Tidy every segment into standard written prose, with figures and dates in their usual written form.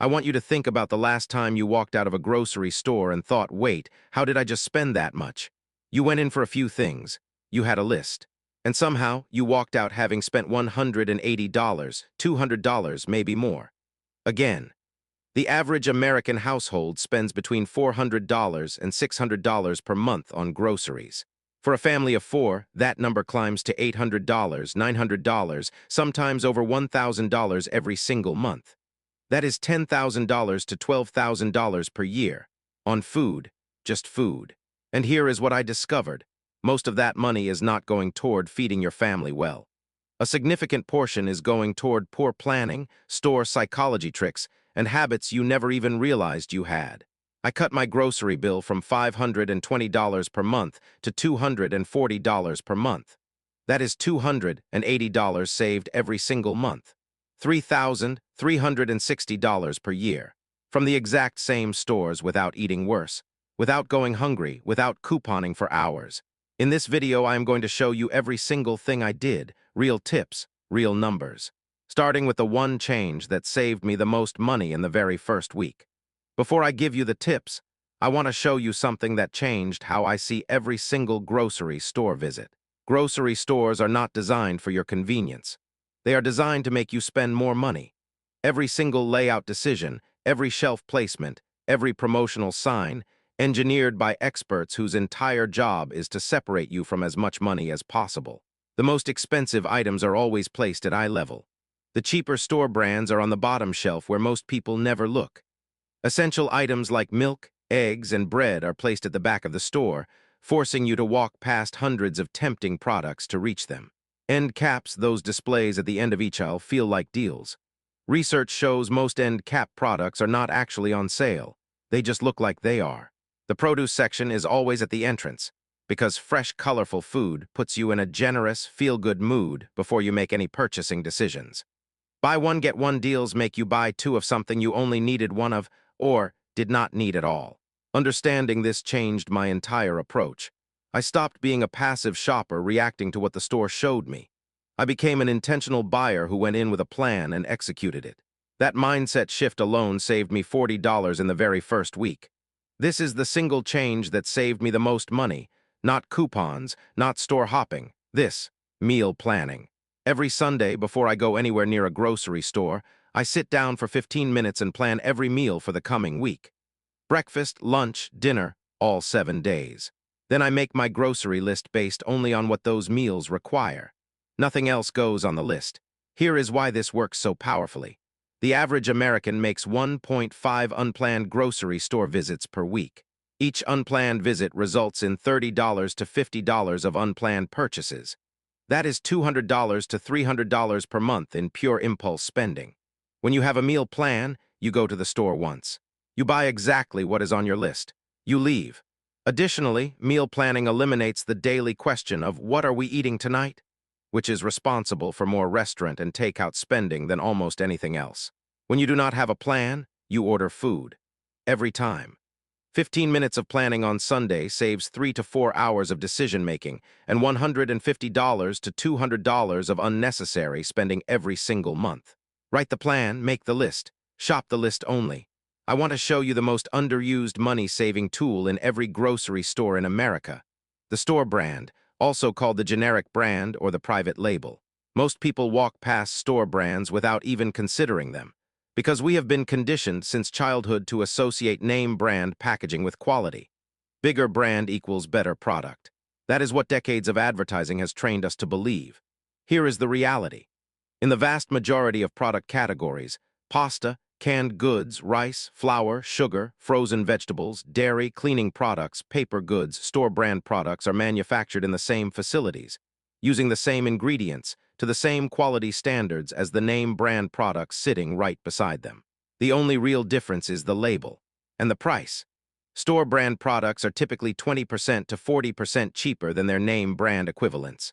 I want you to think about the last time you walked out of a grocery store and thought, wait, how did I just spend that much? You went in for a few things. You had a list. And somehow, you walked out having spent $180, $200, maybe more. Again, the average American household spends between $400 and $600 per month on groceries. For a family of four, that number climbs to $800, $900, sometimes over $1,000 every single month. That is $10,000 to $12,000 per year. On food, just food. And here is what I discovered. Most of that money is not going toward feeding your family well. A significant portion is going toward poor planning, store psychology tricks, and habits you never even realized you had. I cut my grocery bill from $520 per month to $240 per month. That is $280 saved every single month. $3,360 per year. From the exact same stores without eating worse, without going hungry, without couponing for hours. In this video, I am going to show you every single thing I did, real tips, real numbers. Starting with the one change that saved me the most money in the very first week. Before I give you the tips, I want to show you something that changed how I see every single grocery store visit. Grocery stores are not designed for your convenience. They are designed to make you spend more money. Every single layout decision, every shelf placement, every promotional sign, engineered by experts whose entire job is to separate you from as much money as possible. The most expensive items are always placed at eye level. The cheaper store brands are on the bottom shelf where most people never look. Essential items like milk, eggs, and bread are placed at the back of the store, forcing you to walk past hundreds of tempting products to reach them. End caps, those displays at the end of each aisle, feel like deals. Research shows most end cap products are not actually on sale. They just look like they are. The produce section is always at the entrance, because fresh, colorful food puts you in a generous, feel-good mood before you make any purchasing decisions. Buy one, get one deals make you buy two of something you only needed one of, or did not need at all. Understanding this changed my entire approach. I stopped being a passive shopper reacting to what the store showed me. I became an intentional buyer who went in with a plan and executed it. That mindset shift alone saved me $40 in the very first week. This is the single change that saved me the most money, not coupons, not store hopping. This, meal planning. Every Sunday, before I go anywhere near a grocery store, I sit down for 15 minutes and plan every meal for the coming week. Breakfast, lunch, dinner, all 7 days. Then I make my grocery list based only on what those meals require. Nothing else goes on the list. Here is why this works so powerfully. The average American makes 1.5 unplanned grocery store visits per week. Each unplanned visit results in $30 to $50 of unplanned purchases. That is $200 to $300 per month in pure impulse spending. When you have a meal plan, you go to the store once. You buy exactly what is on your list. You leave. Additionally, meal planning eliminates the daily question of what are we eating tonight, which is responsible for more restaurant and takeout spending than almost anything else. When you do not have a plan, you order food. Every time. 15 minutes of planning on Sunday saves 3 to 4 hours of decision-making and $150 to $200 of unnecessary spending every single month. Write the plan, make the list, shop the list only. I want to show you the most underused money-saving tool in every grocery store in America. The store brand, also called the generic brand or the private label. Most people walk past store brands without even considering them, because we have been conditioned since childhood to associate name brand packaging with quality. Bigger brand equals better product. That is what decades of advertising has trained us to believe. Here is the reality. In the vast majority of product categories, pasta, canned goods, rice, flour, sugar, frozen vegetables, dairy, cleaning products, paper goods, store brand products are manufactured in the same facilities, using the same ingredients, to the same quality standards as the name brand products sitting right beside them. The only real difference is the label and the price. Store brand products are typically 20% to 40% cheaper than their name brand equivalents.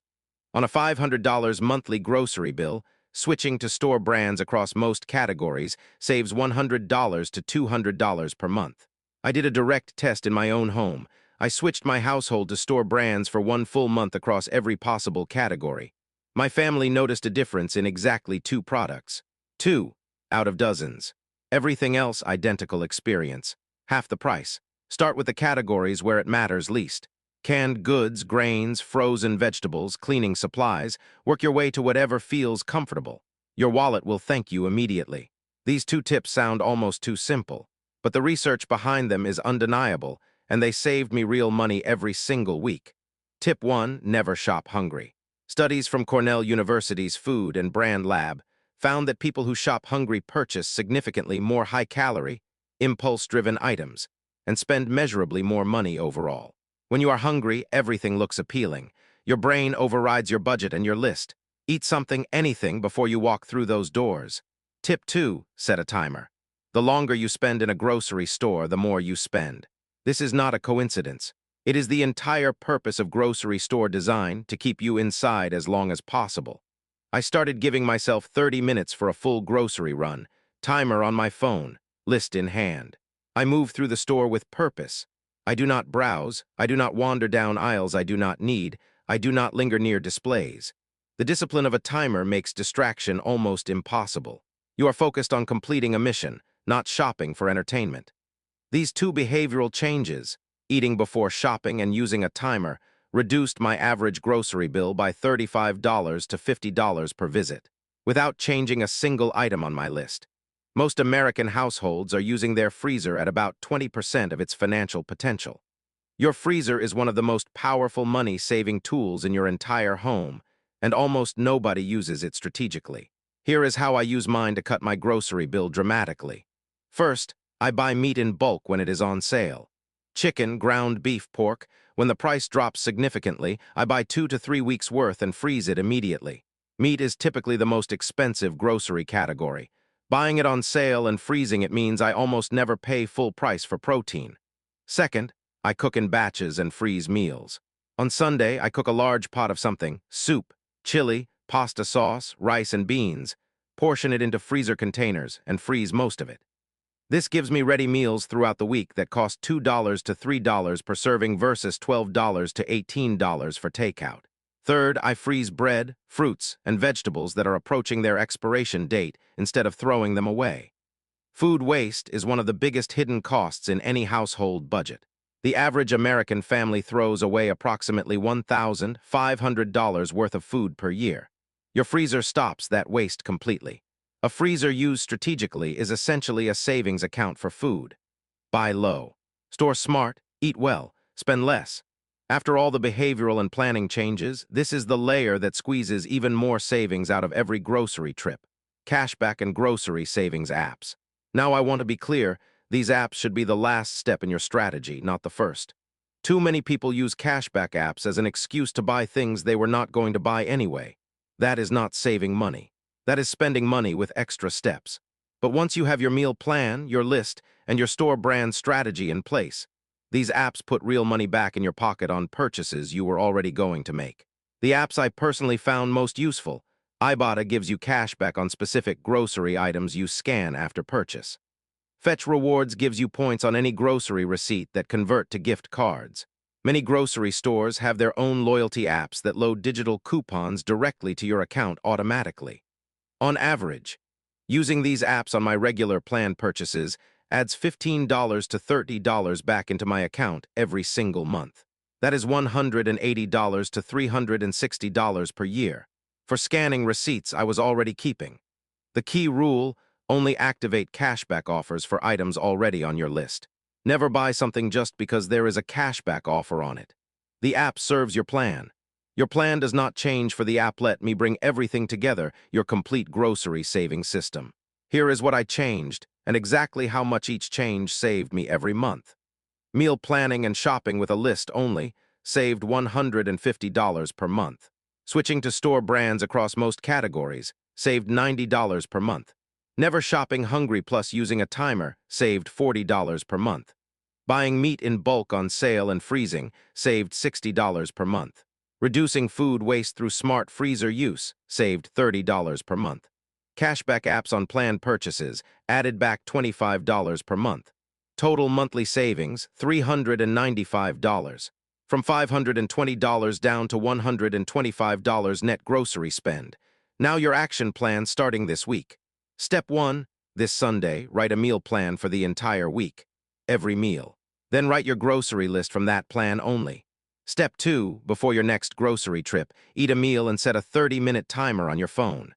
On a $500 monthly grocery bill, switching to store brands across most categories saves $100 to $200 per month. I did a direct test in my own home. I switched my household to store brands for 1 full month across every possible category. My family noticed a difference in exactly 2 products. 2 out of dozens. Everything else identical experience. Half the price. Start with the categories where it matters least. Canned goods, grains, frozen vegetables, cleaning supplies. Work your way to whatever feels comfortable. Your wallet will thank you immediately. These 2 tips sound almost too simple, but the research behind them is undeniable, and they saved me real money every single week. Tip 1. Never shop hungry. Studies from Cornell University's Food and Brand Lab found that people who shop hungry purchase significantly more high-calorie, impulse-driven items and spend measurably more money overall. When you are hungry, everything looks appealing. Your brain overrides your budget and your list. Eat something, anything, before you walk through those doors. Tip 2. Set a timer. The longer you spend in a grocery store, the more you spend. This is not a coincidence. It is the entire purpose of grocery store design to keep you inside as long as possible. I started giving myself 30 minutes for a full grocery run, timer on my phone, list in hand. I move through the store with purpose. I do not browse, I do not wander down aisles I do not need, I do not linger near displays. The discipline of a timer makes distraction almost impossible. You are focused on completing a mission, not shopping for entertainment. These 2 behavioral changes, eating before shopping and using a timer, reduced my average grocery bill by $35 to $50 per visit, without changing a single item on my list. Most American households are using their freezer at about 20% of its financial potential. Your freezer is one of the most powerful money-saving tools in your entire home, and almost nobody uses it strategically. Here is how I use mine to cut my grocery bill dramatically. First, I buy meat in bulk when it is on sale. Chicken, ground beef, pork. When the price drops significantly, I buy 2 to 3 weeks' worth and freeze it immediately. Meat is typically the most expensive grocery category. Buying it on sale and freezing it means I almost never pay full price for protein. Second, I cook in batches and freeze meals. On Sunday, I cook a large pot of something, soup, chili, pasta sauce, rice and beans, portion it into freezer containers, and freeze most of it. This gives me ready meals throughout the week that cost $2 to $3 per serving versus $12 to $18 for takeout. Third, I freeze bread, fruits, and vegetables that are approaching their expiration date instead of throwing them away. Food waste is one of the biggest hidden costs in any household budget. The average American family throws away approximately $1,500 worth of food per year. Your freezer stops that waste completely. A freezer used strategically is essentially a savings account for food. Buy low. Store smart, eat well, spend less. After all the behavioral and planning changes, this is the layer that squeezes even more savings out of every grocery trip. Cashback and grocery savings apps. Now I want to be clear, these apps should be the last step in your strategy, not the first. Too many people use cashback apps as an excuse to buy things they were not going to buy anyway. That is not saving money. That is spending money with extra steps. But once you have your meal plan, your list, and your store brand strategy in place, these apps put real money back in your pocket on purchases you were already going to make. The apps I personally found most useful. Ibotta gives you cash back on specific grocery items you scan after purchase. Fetch Rewards gives you points on any grocery receipt that convert to gift cards. Many grocery stores have their own loyalty apps that load digital coupons directly to your account automatically. On average, using these apps on my regular plan purchases adds $15 to $30 back into my account every single month. That is $180 to $360 per year for scanning receipts I was already keeping. The key rule: only activate cashback offers for items already on your list. Never buy something just because there is a cashback offer on it. The app serves your plan. Your plan does not change for the app. Let me bring everything together, your complete grocery saving system. Here is what I changed, and exactly how much each change saved me every month. Meal planning and shopping with a list only saved $150 per month. Switching to store brands across most categories saved $90 per month. Never shopping hungry plus using a timer saved $40 per month. Buying meat in bulk on sale and freezing saved $60 per month. Reducing food waste through smart freezer use saved $30 per month. Cashback apps on planned purchases added back $25 per month. Total monthly savings, $395. From $520 down to $125 net grocery spend. Now your action plan starting this week. Step 1. This Sunday, write a meal plan for the entire week. Every meal. Then write your grocery list from that plan only. Step 2, before your next grocery trip, eat a meal and set a 30-minute timer on your phone.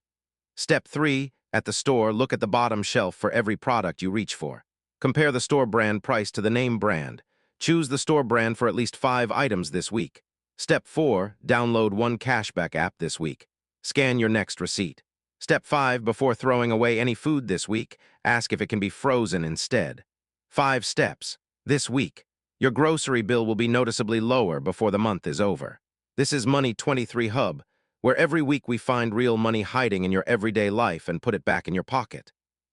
Step 3, at the store, look at the bottom shelf for every product you reach for. Compare the store brand price to the name brand. Choose the store brand for at least 5 items this week. Step 4, download one cashback app this week. Scan your next receipt. Step 5, before throwing away any food this week, ask if it can be frozen instead. 5 steps. This week, your grocery bill will be noticeably lower before the month is over. This is Money 23 Hub, where every week we find real money hiding in your everyday life and put it back in your pocket.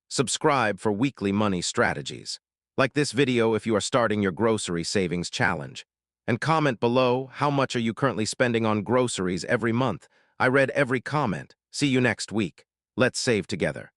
Subscribe for weekly money strategies. Like this video if you are starting your grocery savings challenge. And comment below, how much are you currently spending on groceries every month? I read every comment. See you next week. Let's save together.